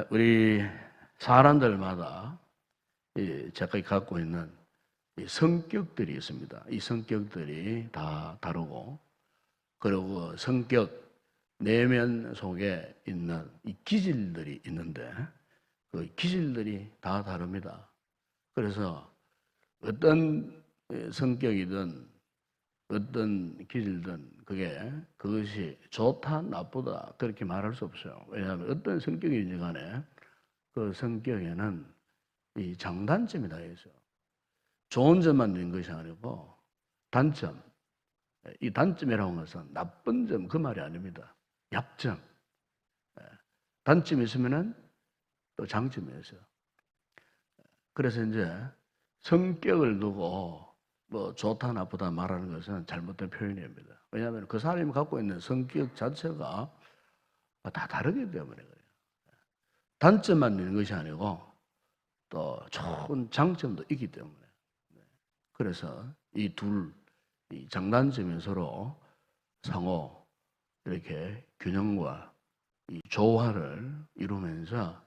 우리 사람들마다 제가 갖고 있는 이 성격들이 있습니다. 이 성격들이 다 다르고, 그리고 성격 내면 속에 있는 이 기질들이 있는데, 그 기질들이 다 다릅니다. 그래서 어떤 성격이든 어떤 기질든 그것이 좋다 나쁘다 그렇게 말할 수 없어요. 왜냐하면 어떤 성격이든지 간에 그 성격에는 이 장단점이 다 있어요. 좋은 점만 있는 것이 아니고 단점, 이 단점이라고 하는 것은 나쁜 점 그 말이 아닙니다. 약점. 단점이 있으면은 또 장점이 있어요. 그래서 이제 성격을 두고 뭐 좋다 나쁘다 말하는 것은 잘못된 표현입니다. 왜냐하면 그 사람이 갖고 있는 성격 자체가 다 다르기 때문에 그래요. 단점만 있는 것이 아니고 또 좋은 장점도 있기 때문에. 그래서 이 장단점이 서로 상호 이렇게 균형과 이 조화를 이루면서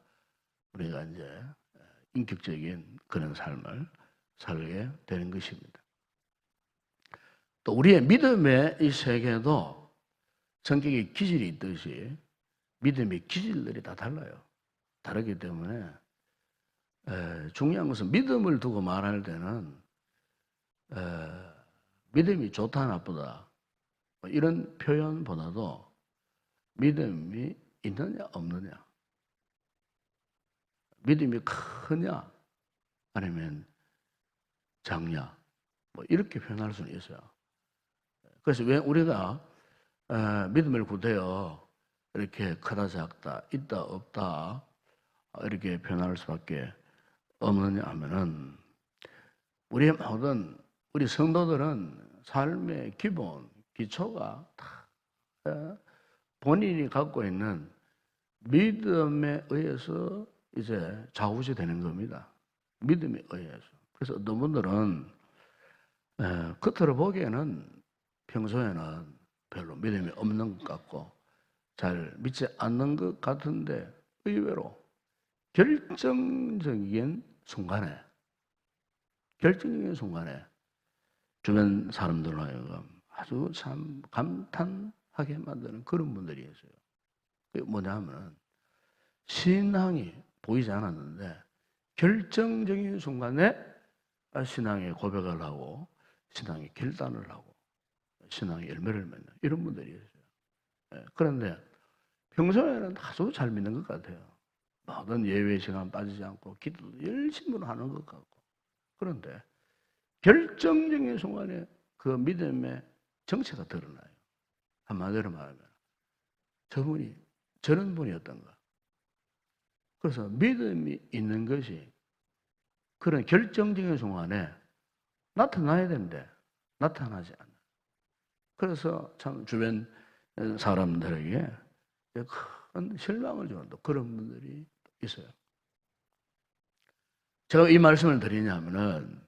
우리가 이제 인격적인 그런 삶을 살게 되는 것입니다. 또 우리의 믿음의 이 세계도 성격의 기질이 있듯이 믿음의 기질들이 다 달라요. 다르기 때문에 중요한 것은 믿음을 두고 말할 때는 믿음이 좋다 나쁘다 이런 표현보다도 믿음이 있느냐 없느냐, 믿음이 크냐 아니면 작냐 뭐 이렇게 표현할 수는 있어요. 그래서 왜 우리가 믿음을 구태여 이렇게 크다 작다 있다 없다 이렇게 표현할 수밖에 없느냐 하면은 우리 모든 우리 성도들은 삶의 기본 기초가 다 본인이 갖고 있는 믿음에 의해서 이제 좌우지되는 겁니다. 믿음에 의해서. 그래서 어떤 분들은 겉으로 보기에는 평소에는 별로 믿음이 없는 것 같고 잘 믿지 않는 것 같은데 의외로 결정적인 순간에 주변 사람들로 하여금 아주 참 감탄하게 만드는 그런 분들이 있어요. 그게 뭐냐 하면 신앙이 보이지 않았는데 결정적인 순간에 신앙의 고백을 하고 신앙의 결단을 하고 신앙의 열매를 맺는 이런 분들이 있어요. 그런데 평소에는 아주 잘 믿는 것 같아요. 모든 예외 시간 빠지지 않고 기도도 열심히 하는 것 같고. 그런데 결정적인 순간에 그 믿음의 정체가 드러나요. 한마디로 말하면 저런 분이었던가. 그래서 믿음이 있는 것이 그런 결정적인 순간에 나타나야 되는데 나타나지 않아요. 그래서 참 주변 사람들에게 큰 실망을 주는 그런 분들이 있어요. 제가 이 말씀을 드리냐면은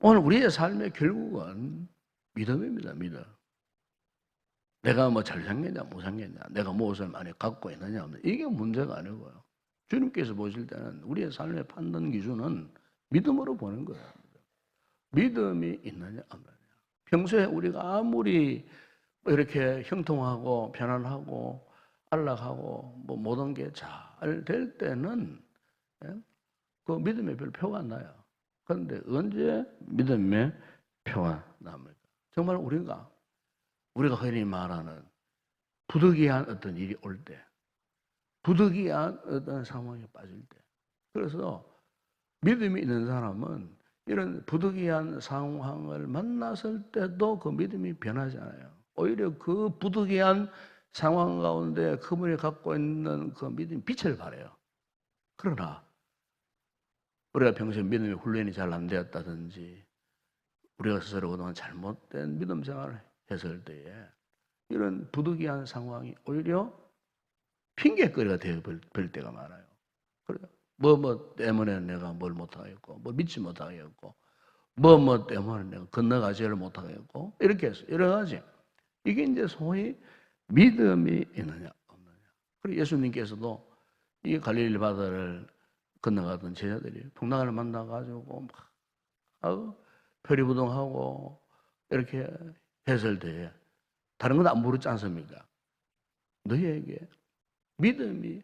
오늘 우리의 삶의 결국은 믿음입니다. 믿음. 내가 뭐 잘생겼냐 못생겼냐, 내가 무엇을 많이 갖고 있느냐 없느냐 이게 문제가 아니고요. 주님께서 보실 때는 우리의 삶의 판단 기준은 믿음으로 보는 거예요. 믿음이 있느냐 없느냐. 평소에 우리가 아무리 이렇게 형통하고 편안하고 안락하고 뭐 모든 게 잘 될 때는 그 믿음의 별 표가 안 나요. 그런데 언제 믿음의 표가 납니까? 정말 우리가 흔히 말하는 부득이한 어떤 일이 올 때, 부득이한 어떤 상황에 빠질 때. 그래서 믿음이 있는 사람은 이런 부득이한 상황을 만났을 때도 그 믿음이 변하지 않아요. 오히려 그 부득이한 상황 가운데 그분이 갖고 있는 그 믿음이 빛을 발해요. 그러나 우리가 평소에 믿음의 훈련이 잘 안 되었다든지 우리가 스스로 그동안 잘못된 믿음 생활을 했을 때에 이런 부득이한 상황이 오히려 핑계거리가 되어버릴 때가 많아요. 그래요. 뭐 때문에 내가 뭘 못하겠고, 뭘 믿지 못하겠고, 뭐 때문에 내가 건너가지를 못하겠고, 이렇게 해서 여러 가지. 이게 이제 소위 믿음이 있느냐, 없느냐. 그리고 예수님께서도 이 갈릴리 바다를 건너가던 제자들이 풍랑을 만나가지고 막 표리부동하고 이렇게 해설대에 다른 건 안 물었지 않습니까? 너희에게 믿음이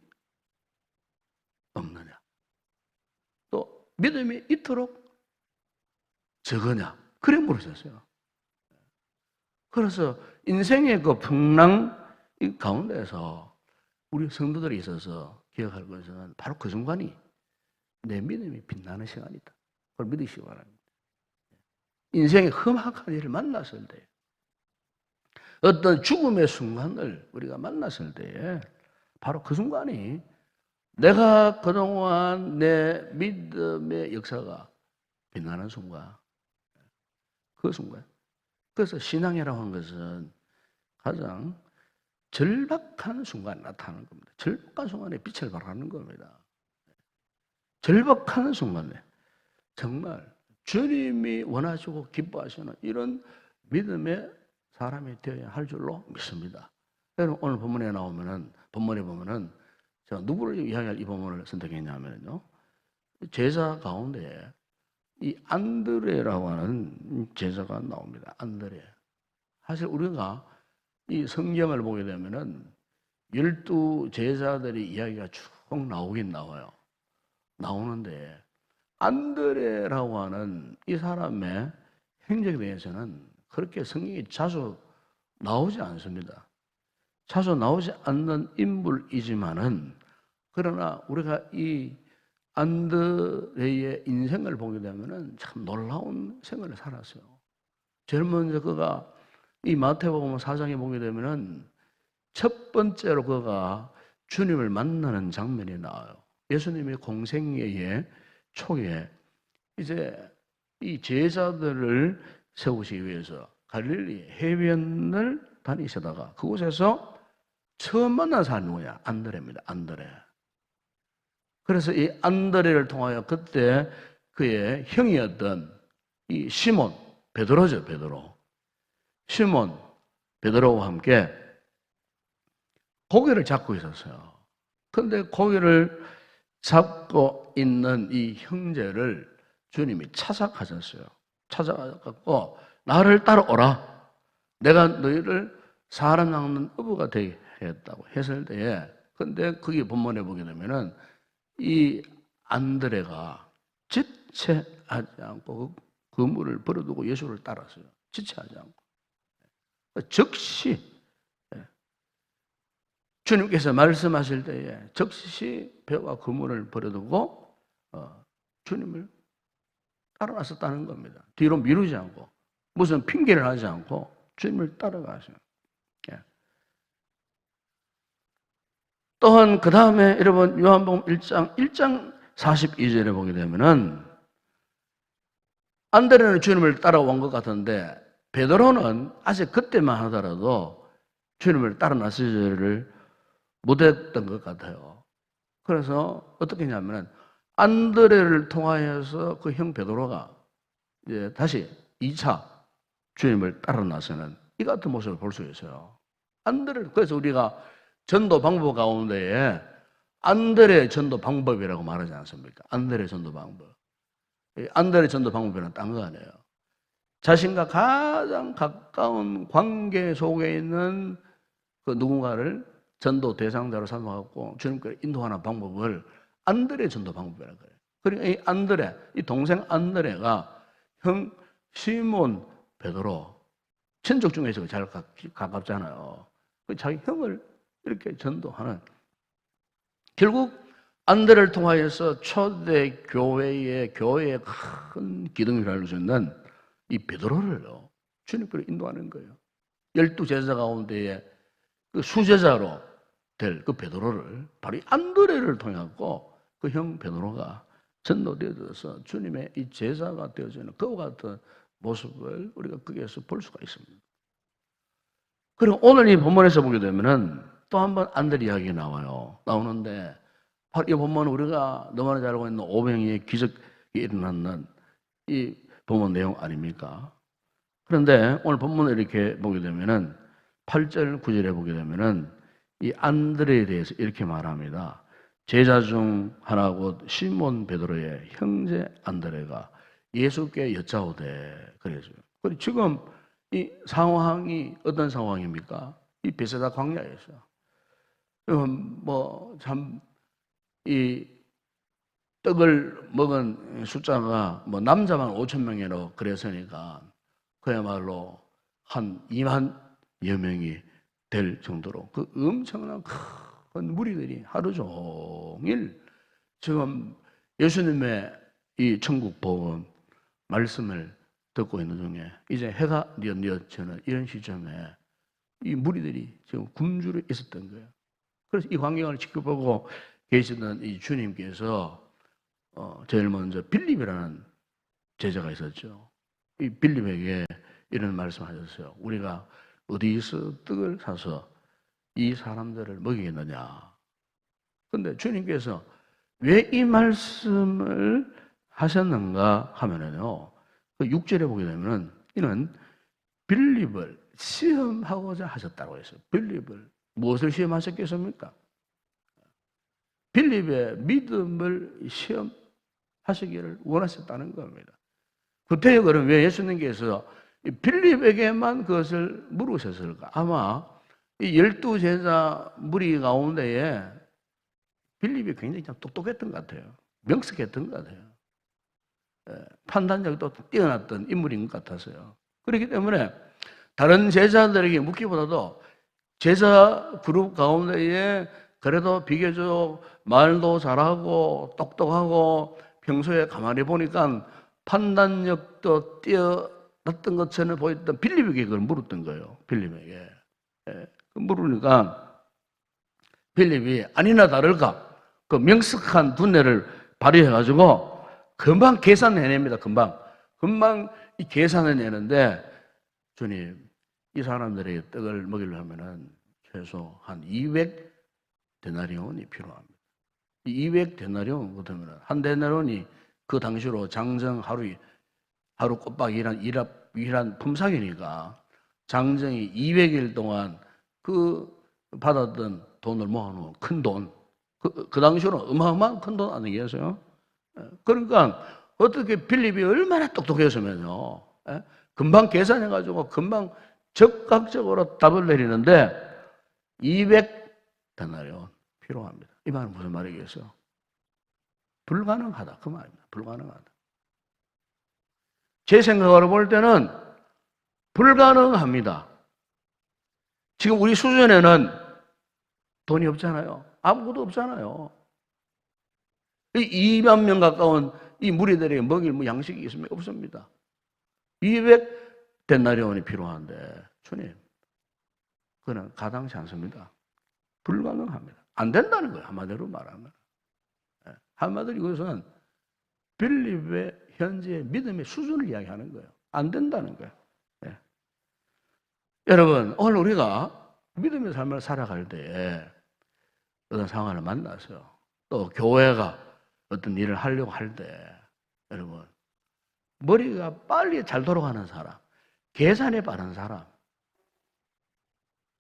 없느냐? 또 믿음이 이토록 적으냐? 그래 물으셨어요. 그래서 인생의 그 풍랑 가운데서 우리 성도들이 있어서 기억할 것은 바로 그 순간이 내 믿음이 빛나는 시간이다. 그걸 믿으시기 바랍니다. 인생의 험악한 일을 만났을 때, 어떤 죽음의 순간을 우리가 만났을 때에 바로 그 순간이 내가 그동안 내 믿음의 역사가 빛나는 순간, 그 순간. 그래서 신앙이라고 하는 것은 가장 절박한 순간에 나타나는 겁니다. 절박한 순간에 빛을 발하는 겁니다. 절박한 순간에 정말 주님이 원하시고 기뻐하시는 이런 믿음의 사람이 되어야 할 줄로 믿습니다. 여러분 오늘 본문에 보면은 제가 누구를 이야기할 이 본문을 선택했냐면요. 제자 가운데 이 안드레라고 하는 제자가 나옵니다. 안드레. 사실 우리가 이 성경을 보게 되면은 12 제자들의 이야기가 쭉 나오긴 나와요. 나오는데 안드레라고 하는 이 사람의 행적에 대해서는 그렇게 성경이 자주 나오지 않습니다. 자주 나오지 않는 인물이지만은 그러나 우리가 이 안드레의 인생을 보게 되면은 참 놀라운 생활을 살았어요. 제일 먼저 그가 이 마태복음 4장에 보게 되면은 첫 번째로 그가 주님을 만나는 장면이 나와요. 예수님의 공생애의 초기에 이제 이 제자들을 세우시기 위해서 갈릴리 해변을 다니시다가 그곳에서 처음 만난 사람이 누구냐? 안드레입니다. 안드레. 그래서 이 안드레를 통하여 그때 그의 형이었던 이 시몬, 베드로죠, 베드로. 시몬, 베드로와 함께 고기를 잡고 있었어요. 그런데 고기를 잡고 있는 이 형제를 주님이 찾아가셨어요. 찾아가서 나를 따라오라. 내가 너희를 사람 낚는 어부가 되게 했다고 했을 때에 근데 그게 본문에 보게 되면은 이 안드레가 지체하지 않고 그 물을 버려두고 예수를 따랐어요. 지체하지 않고. 즉시 주님께서 말씀하실 때에 즉시 배와 그물을 버려두고 주님을 따라 나섰다는 겁니다. 뒤로 미루지 않고 무슨 핑계를 하지 않고 주님을 따라가세요. 예. 또한 그 다음에 여러분 요한복음 1장 42절에 보게 되면은 안드레는 주님을 따라온 것 같은데 베드로는 아직 그때만 하더라도 주님을 따라 나서지를 못했던 것 같아요. 그래서 어떻게 했냐면 안드레를 통하여서 그 형 베드로가 이제 다시 2차 주님을 따라 나서는 이 같은 모습을 볼 수 있어요. 안드레 그래서 우리가 전도 방법 가운데에 안드레 전도 방법이라고 말하지 않습니까? 안드레 전도 방법. 안드레 전도 방법이란 딴 거 아니에요. 자신과 가장 가까운 관계 속에 있는 그 누군가를 전도 대상자로 삼아갖고 주님께 인도하는 방법을 안드레 전도 방법이라고 해요. 그러니까 이 안드레, 이 동생 안드레가 형 시몬 베드로 친족 중에서 잘 가깝잖아요. 자기 형을 이렇게 전도하는 결국 안드레를 통하여서 초대 교회의 큰 기둥을 할 수 있는 이 베드로를요 주님께로 인도하는 거예요. 12 제자 가운데에 그 수제자로 될 그 베드로를 바로 이 안드레를 통해갖고 그 형 베드로가 전도되어져서 주님의 이 제자가 되어지는 그와 같은 모습을 우리가 거기에서 볼 수가 있습니다. 그리고 오늘 이 본문에서 보게 되면은 또 한 번 안드레 이야기 나오는데 바로 이 본문은 우리가 너무나 잘 알고 있는 오병이의 기적이 일어났는 이 본문 내용 아닙니까? 그런데 오늘 본문을 이렇게 보게 되면은 8절, 9절에 보게 되면은 이 안드레에 대해서 이렇게 말합니다. 제자 중 하나고 시몬 베드로의 형제 안드레가 예수께 여짜오되 그래서 지금 이 상황이 어떤 상황입니까? 이 베세다 광야에서 뭐참 이 떡을 먹은 숫자가 뭐 남자만 5천 명이라고 그랬으니까 그야말로 한 2만여 명이 될 정도로 그 엄청난 큰 무리들이 하루 종일 지금 예수님의 이 천국 복음 말씀을 듣고 있는 중에 이제 해가 뉘어지는 이런 시점에 이 무리들이 지금 굶주려 있었던 거예요. 그래서 이 광경을 지켜보고 계시던 이 주님께서 제일 먼저 빌립이라는 제자가 있었죠. 이 빌립에게 이런 말씀하셨어요. 우리가 어디서 떡을 사서 이 사람들을 먹이겠느냐. 근데 주님께서 왜 이 말씀을 하셨는가 하면은요, 그 6절에 보게 되면은 이는 빌립을 시험하고자 하셨다고 했어요. 빌립을 무엇을 시험하셨겠습니까? 빌립의 믿음을 시험하시기를 원하셨다는 겁니다. 구태여 왜 예수님께서 빌립에게만 그것을 물으셨을까? 아마 이 12제자 무리 가운데에 빌립이 굉장히 똑똑했던 것 같아요. 명석했던 것 같아요. 판단력도 뛰어났던 인물인 것 같아서요. 그렇기 때문에 다른 제자들에게 묻기보다도 제자 그룹 가운데에 그래도 비교적 말도 잘하고 똑똑하고 평소에 가만히 보니까 판단력도 뛰어났던 것처럼 보였던 빌립에게 그걸 물었던 거예요. 빌립에게. 물으니까 빌립이 아니나 다를까 그 명석한 두뇌를 발휘해가지고 금방 계산해냅니다. 금방 이 계산을 내는데 주님 이 사람들에게 떡을 먹이려면은 최소 한 200데나리온이 필요합니다. 200데나리온 그러면 한 데나리온이 그 당시로 장정 하루 꼬박 일한 품삯이니까 장정이 200일 동안 그 받았던 돈을 모아놓은 큰 돈. 그 당시로 어마어마한 큰 돈 아니겠어요? 그러니까 어떻게 빌립이 얼마나 똑똑했으면요. 금방 계산해가지고 금방 적극적으로 답을 내리는데 200데나리온 필요합니다. 이 말은 무슨 말이겠어요? 불가능하다. 그 말입니다. 불가능하다. 제 생각으로 볼 때는 불가능합니다. 지금 우리 수준에는 돈이 없잖아요. 아무것도 없잖아요. 2만 명 가까운 이 무리들에게 먹일 양식이 있습니까? 없습니다. 200데나리온이 필요한데 주님 그는 가당치 않습니다. 불가능합니다. 안 된다는 거예요. 한마디로 말하면. 한마디로 이것은 빌립의 현재의 믿음의 수준을 이야기하는 거예요. 안 된다는 거예요. 네. 여러분 오늘 우리가 믿음의 삶을 살아갈 때에 어떤 상황을 만나서요. 또 교회가 어떤 일을 하려고 할 때 여러분 머리가 빨리 잘 돌아가는 사람, 계산에 빠른 사람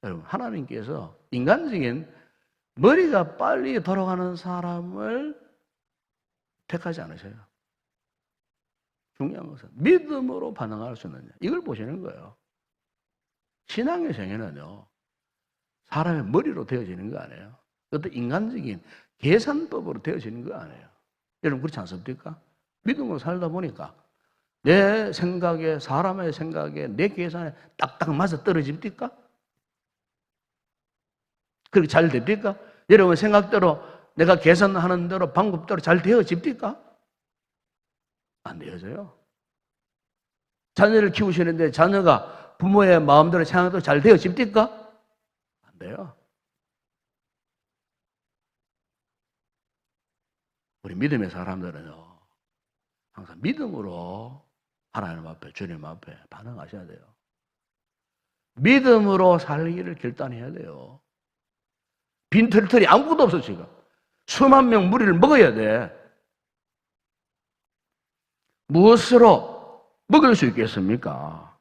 여러분 하나님께서 인간적인 머리가 빨리 돌아가는 사람을 택하지 않으셔요. 중요한 것은 믿음으로 반응할 수 있느냐 이걸 보시는 거예요. 신앙의 생애는요 사람의 머리로 되어지는 거 아니에요. 어떤 인간적인 계산법으로 되어지는 거 아니에요. 여러분 그렇지 않습니까? 믿음으로 살다 보니까 내 생각에 사람의 생각에 내 계산에 딱딱 맞아 떨어집니까? 그렇게 잘 됩니까? 여러분 생각대로 내가 계산하는 대로 방법대로 잘 되어집니까? 안 되어져요. 자녀를 키우시는데 자녀가 부모의 마음대로 생각대로 잘 되어집니까? 안 돼요. 우리 믿음의 사람들은요 항상 믿음으로 하나님 앞에 주님 앞에 반응하셔야 돼요. 믿음으로 살기를 결단해야 돼요. 빈털털이 아무것도 없어 지금. 수만 명 무리를 먹어야 돼. 무엇으로 먹을 수 있겠습니까?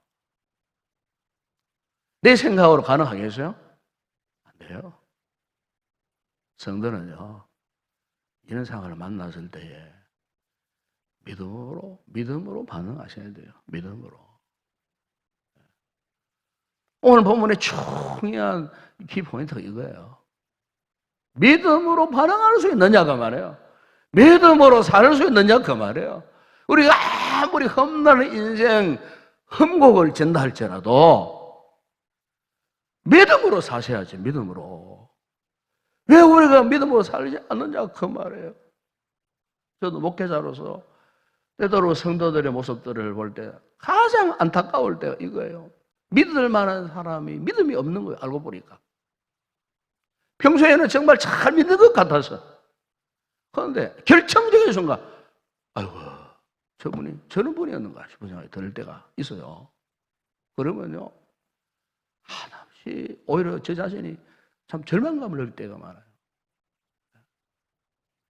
내 생각으로 가능하겠어요? 안 돼요. 성도는요 이런 상황을 만났을 때에 믿음으로 반응하셔야 돼요. 믿음으로. 오늘 본문의 중요한 키포인트가 이거예요. 믿음으로 반응할 수 있느냐가 말이에요. 믿음으로 살 수 있느냐 그 말이에요. 우리가 아무리 험난한 인생 흠곡을 진다 할지라도 믿음으로 사셔야지. 믿음으로. 왜 우리가 믿음으로 살지 않느냐 그 말이에요. 저도 목회자로서 때때로 성도들의 모습들을 볼 때 가장 안타까울 때가 이거예요. 믿을 만한 사람이 믿음이 없는 거예요. 알고 보니까. 평소에는 정말 잘 믿는 것 같아서. 그런데 결정적인 순간 아이고 저분이 저런 분이었는가 싶은 생각이 들 때가 있어요. 그러면요 한없이 오히려 저 자신이 참 절망감을 느낄 때가 많아요.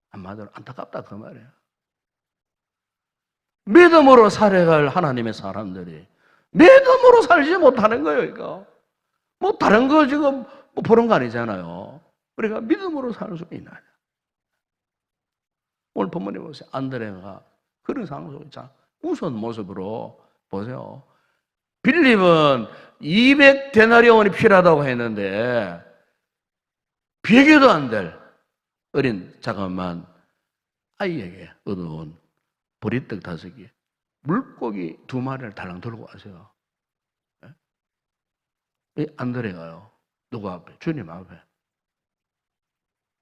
한마디로 안타깝다 그 말이에요. 믿음으로 살아갈 하나님의 사람들이 믿음으로 살지 못하는 거예요, 이거. 뭐 다른 거 지금 뭐 보는 거 아니잖아요. 우리가 믿음으로 살 수 있나요? 오늘 본문에 보세요. 안드레가 그런 상황 속에 우스운 모습으로 보세요. 빌립은 200데나리온이 필요하다고 했는데 비교도 안 될 어린 자그마한 아이에게 얻어온 보리떡 5개, 물고기 2마리를 달랑 들고 와세요. 이 안드레가요. 누구 앞에? 주님 앞에.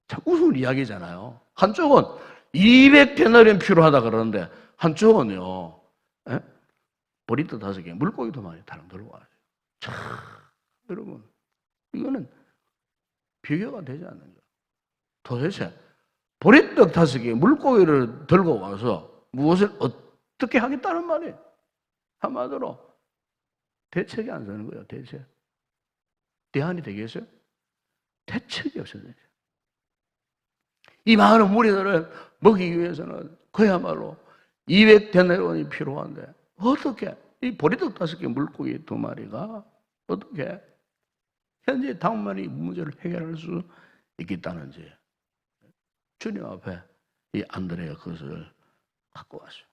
참 우스운 이야기잖아요. 한쪽은 200데나리온 필요하다 그러는데 한쪽은요. 보리떡 5개, 물고기 2마리 달랑 들고 와요. 참 여러분 이거는 비교가 되지 않는 거예요. 도대체 보리떡 5개, 물고기를 들고 와서 무엇을 어떻게 하겠다는 말이에요. 한마디로 대책이 안 서는 거예요. 대책. 대안이 되겠어요? 대책이 없어요. 이 많은 무리들을 먹이기 위해서는 그야말로 200데나리온이 필요한데 어떻게 이 보리떡 5개, 물고기 2마리가 어떻게 현재 당만이 문제를 해결할 수 있겠다는지 주님 앞에 이 안드레가 그것을 갖고 왔어요.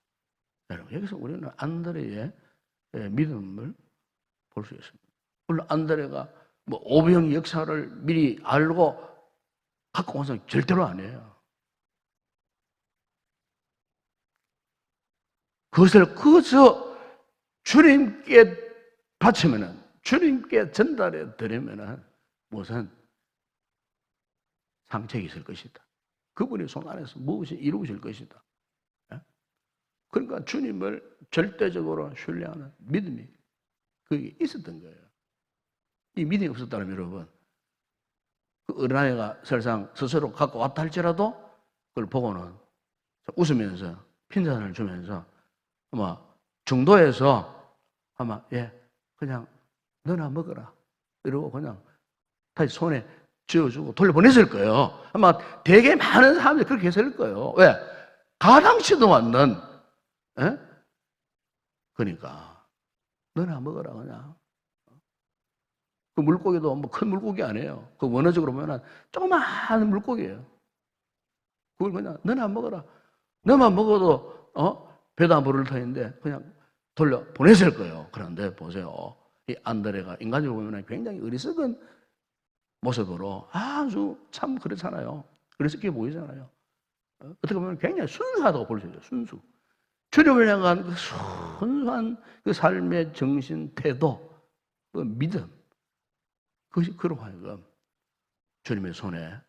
여러분 여기서 우리는 안드레의 믿음을 볼 수 있습니다. 물론 안드레가 뭐 오병 역사를 미리 알고 갖고 온 사람 절대로 아니에요. 그것을 그저 주님께 바치면은 주님께 전달해 드리면은 무슨 상책이 있을 것이다. 그분의 손 안에서 무엇이 이루어질 것이다. 그러니까 주님을 절대적으로 신뢰하는 믿음이 그게 있었던 거예요. 이 믿음이 없었다면 여러분 그 어린아이가 설상 스스로 갖고 왔다 할지라도 그걸 보고는 웃으면서 핀잔을 주면서 아마 중도에서 아마 그냥 너나 먹어라 이러고 그냥 다시 손에 쥐어주고 돌려보냈을 거예요. 아마 되게 많은 사람들이 그렇게 했을 거예요. 왜? 가당치도 않는 그러니까 너나 먹어라 그냥. 그 물고기도 뭐 큰 물고기 아니에요. 그 원어적으로 보면 조그마한 물고기예요. 그걸 그냥 너나 먹어라. 너만 먹어도 배도 안 부를 터인데 그냥 돌려 보냈을 거예요. 그런데 보세요. 이 안드레가 인간적으로 보면 굉장히 어리석은 모습으로 아주 참 그렇잖아요. 어리석게 보이잖아요. 어떻게 보면 굉장히 순수하다고 볼 수 있어요. 순수. 주님을 향한 그 순수한 그 삶의 정신, 태도, 그 믿음. 그것이 그로 하여금 주님의 손에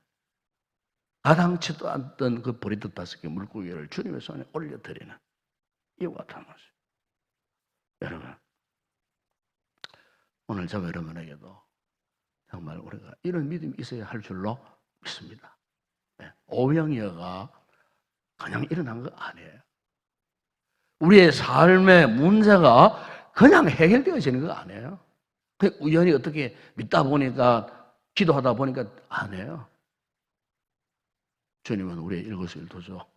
가당치도 않던 그 보리떡 5개 물고기를 주님의 손에 올려드리는 이와 같은 것이에요. 여러분, 오늘 저와 여러분에게도 정말 우리가 이런 믿음이 있어야 할 줄로 믿습니다. 오병이어가 그냥 일어난 거 아니에요. 우리의 삶의 문제가 그냥 해결되어지는 거 아니에요. 그냥 우연히 어떻게 믿다 보니까 기도하다 보니까 아니에요. 주님은 우리의 일거수일투족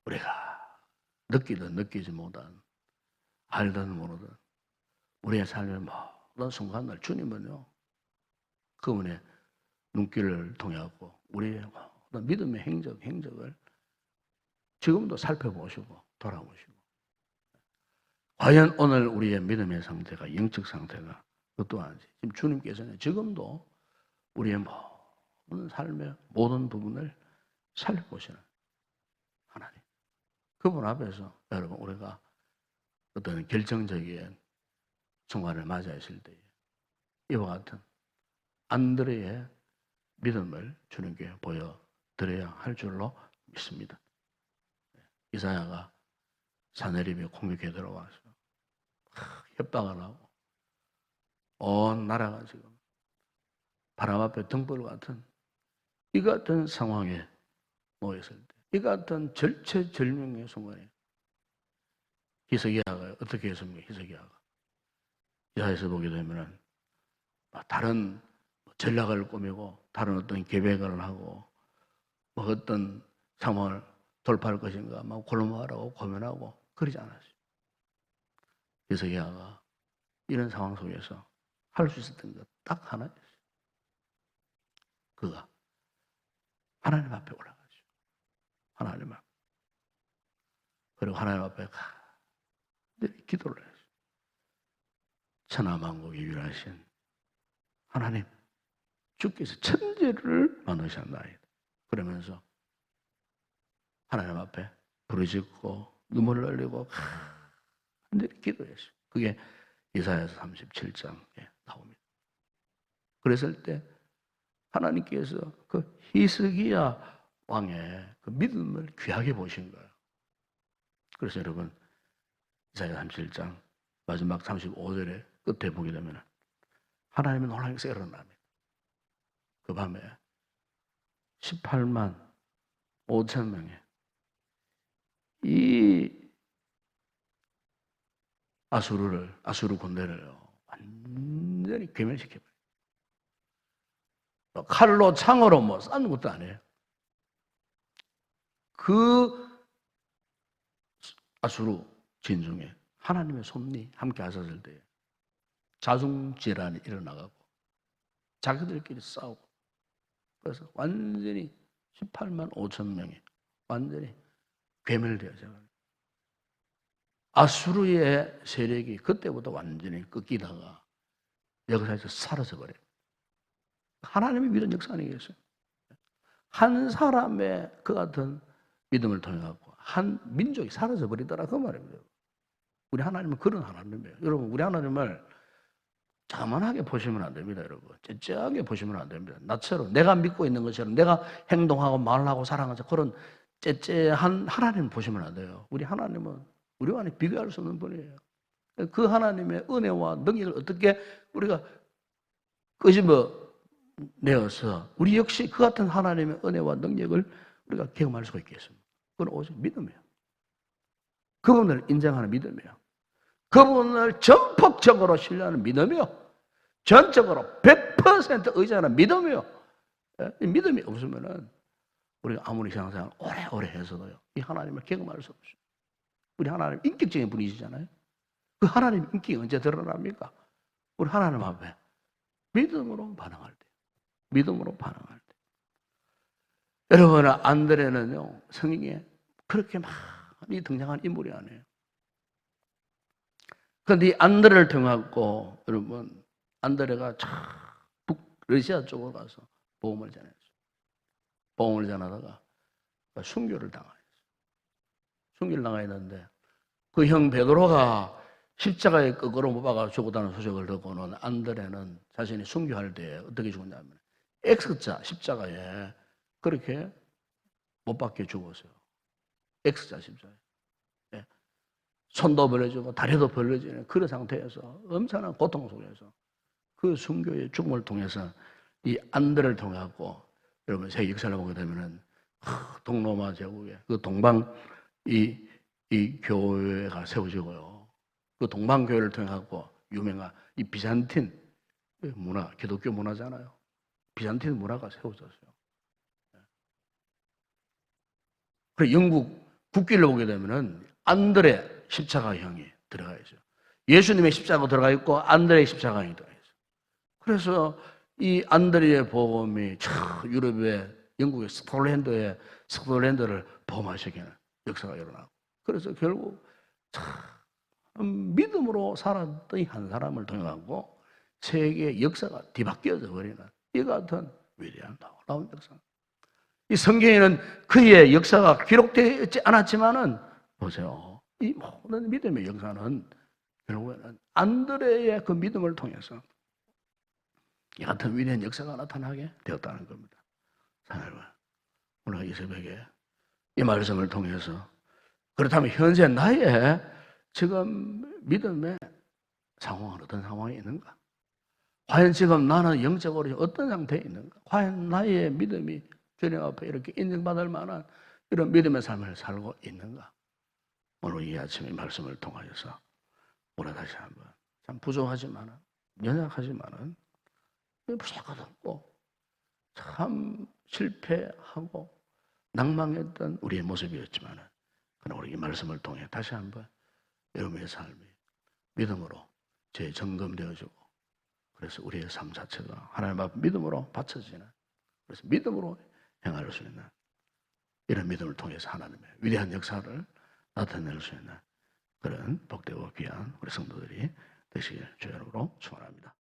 우리가 느끼든 느끼지 못한 알든 모르든 우리의 삶의 모든 순간을 주님은요 그분의 눈길을 통해서 우리의 어떤 믿음의 행적을 지금도 살펴보시고 돌아보시고 과연 오늘 우리의 믿음의 상태가 영적 상태가 어떠한지 지금 주님께서는 지금도 우리의 모든 삶의 모든 부분을 살펴보시는 하나님. 그분 앞에서 여러분 우리가 어떤 결정적인 순간을 맞이했을 때 이와 같은 안드레의 믿음을 주님께 보여드려야 할 줄로 믿습니다. 이사야가 사내림에 공격해 들어와서 협박을 하고 온 나라가 지금 바람 앞에 등불 같은 이 같은 상황에 놓였을 때 이 같은 절체절명의 순간에 히스기야가 어떻게 했습니까? 히스기야가 이사야에서 보게 되면은 다른 전략을 꾸미고 다른 어떤 계획을 하고 뭐 어떤 상황을 돌파할 것인가 막 골몰하고 고민하고 그러지 않았어요. 히스기야가 이런 상황 속에서 할 수 있었던 것 딱 하나였어요. 그가 하나님 앞에 올라가죠. 하나님 앞에. 그리고 하나님 앞에 기도를 했어요. 천하만국이 유일하신 하나님, 주께서 천지를 만드셨나이다. 그러면서 하나님 앞에 부르짖고 눈물을 흘리고 간절히 기도했어요. 그게 이사야서 37장에 나옵니다. 그랬을 때 하나님께서 그 히스기야 왕의 그 믿음을 귀하게 보신 거예요. 그래서 여러분 이사야 37장 마지막 35절에 끝에 보게 되면 하나님의 놀라운 게 일어납니다. 그 밤에 18만 5천 명의 이 아수르 군대를 완전히 괴멸시켜버려요. 칼로 창으로 뭐 싸는 것도 아니에요. 그 아수르 진중에 하나님의 손이 함께 하셨을 때 자중질환이 일어나가고 자기들끼리 싸우고 그래서 완전히 18만 5천 명이 완전히 괴멸되어져. 아수르의 세력이 그때부터 완전히 꺾이다가 역사에서 사라져버려요. 하나님이 믿은 역사 아니겠어요? 한 사람의 그 같은 믿음을 통해 갖고 한 민족이 사라져버리더라 그 말입니다. 우리 하나님은 그런 하나님이에요. 여러분 우리 하나님을 자만하게 보시면 안 됩니다. 여러분 째째하게 보시면 안 됩니다. 나처럼 내가 믿고 있는 것처럼 내가 행동하고 말하고 살아가서 그런 째째한 하나님을 보시면 안 돼요. 우리 하나님은 우리와 비교할 수 없는 분이에요. 그 하나님의 은혜와 능력을 어떻게 우리가 끄집어 내어서 우리 역시 그 같은 하나님의 은혜와 능력을 우리가 경험할 수가 있겠습니다. 그건 오직 믿음이에요. 그분을 인정하는 믿음이에요. 그분을 전폭적으로 신뢰하는 믿음이요. 전적으로 100% 의지하는 믿음이요. 이 믿음이 없으면은 우리가 아무리 신앙생활 오래오래 해서도요. 이 하나님을 경험할 수 없어요. 우리 하나님 인격적인 분이시잖아요. 그 하나님 인격이 언제 드러납니까? 우리 하나님 앞에 믿음으로 반응할 때. 믿음으로 반응할 때. 여러분, 안드레는요, 성경에 그렇게 많이 등장한 인물이 아니에요. 그런데 이 안드레를 통하고, 여러분, 안드레가 러시아 쪽으로 가서 복음을 전했어요. 복음을 전하다가 순교를 당했어요. 순교를 당했는데, 그 형 베드로가 십자가에 거꾸로 못 박아 죽었다는 소식을 듣고는 안드레는 자신이 순교할 때 어떻게 죽었냐면 X자 십자가에 그렇게 못 박혀 죽었어요. X자 십자가에. 예. 손도 벌려지고 다리도 벌려지는 그런 상태에서 엄청난 고통 속에서 그 순교의 죽음을 통해서 이 안드레를 통해 갖고 여러분 세계 역사를 보게 되면은 동로마 제국에 그 동방 이 교회가 세워지고요. 그 동방교회를 통해 갖고 유명한 이 비잔틴 문화, 기독교 문화잖아요. 비잔틴 문화가 세워졌어요. 그래서 영국 국기를 보게 되면은 안드레 십자가형이 들어가 있어요. 예수님의 십자가가 들어가 있고 안드레의 십자가형이 들어가 있어요. 그래서 이 안드레의 복음이 유럽에 영국의 스코틀랜드를 포함시키는 역사가 일어나고, 그래서 결국 참 믿음으로 살았던 한 사람을 통해서 세계의 역사가 뒤바뀌어져 버리는 이 같은 위대한 놀라운 역사. 이 성경에는 그의 역사가 기록되어 있지 않았지만은 보세요. 이 모든 믿음의 역사는 결국에는 안드레의 그 믿음을 통해서 이 같은 위대한 역사가 나타나게 되었다는 겁니다. 하나님, 오늘 이 새벽에 이 말씀을 통해서 그렇다면 현재 나의 지금 믿음의 상황은 어떤 상황이 있는가? 과연 지금 나는 영적으로 어떤 상태에 있는가? 과연 나의 믿음이 주님 앞에 이렇게 인정받을 만한 이런 믿음의 삶을 살고 있는가? 오늘 이 아침의 말씀을 통하여서 오늘 다시 한번 참 부족하지만은, 연약하지만은, 부족하고 참 실패하고 낭망했던 우리의 모습이었지만은, 그러나 우리 이 말씀을 통해 다시 한번 여러분의 삶이 믿음으로 재점검되어지고, 그래서 우리의 삶 자체가 하나님 앞 믿음으로 바쳐지는, 그래서 믿음으로 행할 수 있는 이런 믿음을 통해서 하나님의 위대한 역사를 나타낼 수 있는 그런 복되고 귀한 우리 성도들이 되시길 주의 이름으로 축원합니다.